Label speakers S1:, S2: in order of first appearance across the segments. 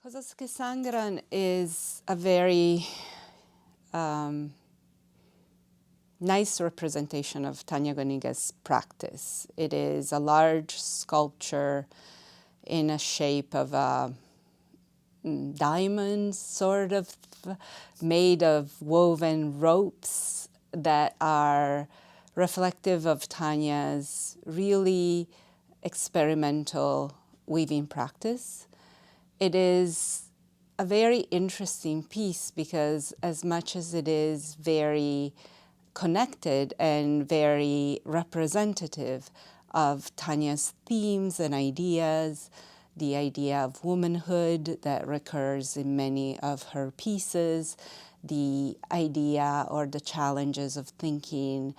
S1: Cosas que Sangran is a very nice representation of Tanya Aguiñiga's practice. It is a large sculpture in a shape of a diamond, sort of, made of woven ropes that are reflective of Tanya's really experimental weaving practice. It is a very interesting piece because as much as it is very connected and very representative of Tanya's themes and ideas, the idea of womanhood that recurs in many of her pieces, the idea or the challenges of thinking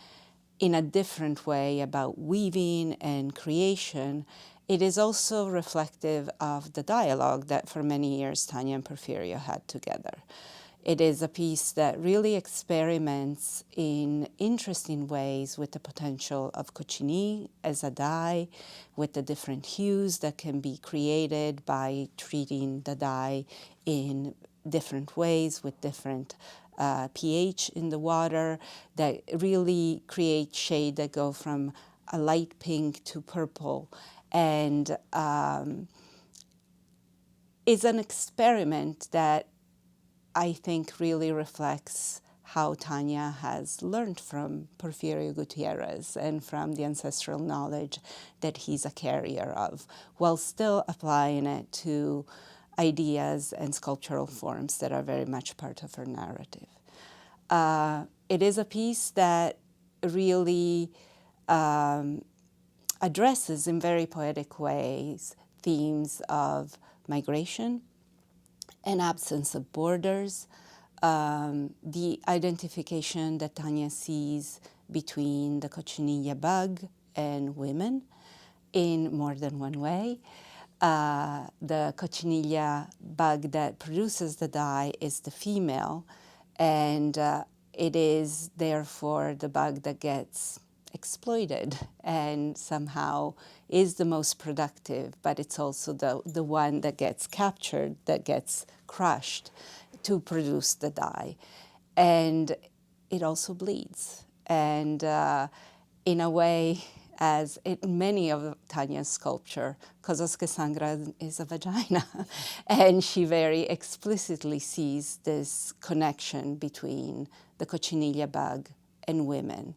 S1: in a different way about weaving and creation, it is also reflective of the dialogue that for many years Tanya and Porfirio had together. It is a piece that really experiments in interesting ways with the potential of cochineal as a dye, with the different hues that can be created by treating the dye in different ways with different pH in the water, that really create shade that go from a light pink to purple, and is an experiment that I think really reflects how Tanya has learned from Porfirio Gutiérrez and from the ancestral knowledge that he's a carrier of, while still applying it to ideas and sculptural forms that are very much part of her narrative. It is a piece that really addresses in very poetic ways themes of migration and absence of borders, the identification that Tanya sees between the cochinilla bug and women in more than one way. The cochinilla bug that produces the dye is the female, and it is therefore the bug that gets exploited and somehow is the most productive, but it's also the one that gets captured, that gets crushed to produce the dye. And it also bleeds. And in a way, as in many of Tanya's sculpture, Cosas que Sangran is a vagina. And she very explicitly sees this connection between the cochinilla bug and women,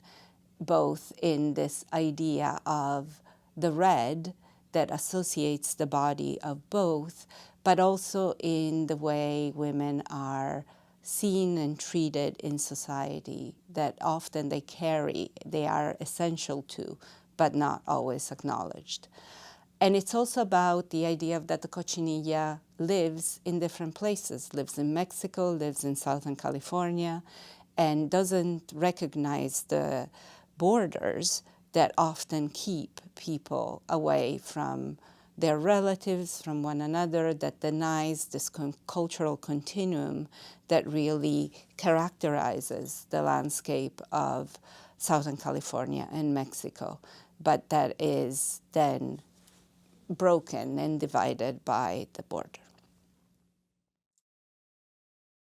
S1: both in this idea of the red that associates the body of both, but also in the way women are seen and treated in society, that often they carry, they are essential to, but not always acknowledged. And it's also about the idea that the cochinilla lives in different places, lives in Mexico, lives in Southern California, and doesn't recognize the borders that often keep people away from their relatives, from one another, that denies this cultural continuum that really characterizes the landscape of Southern California and Mexico, but that is then broken and divided by the border.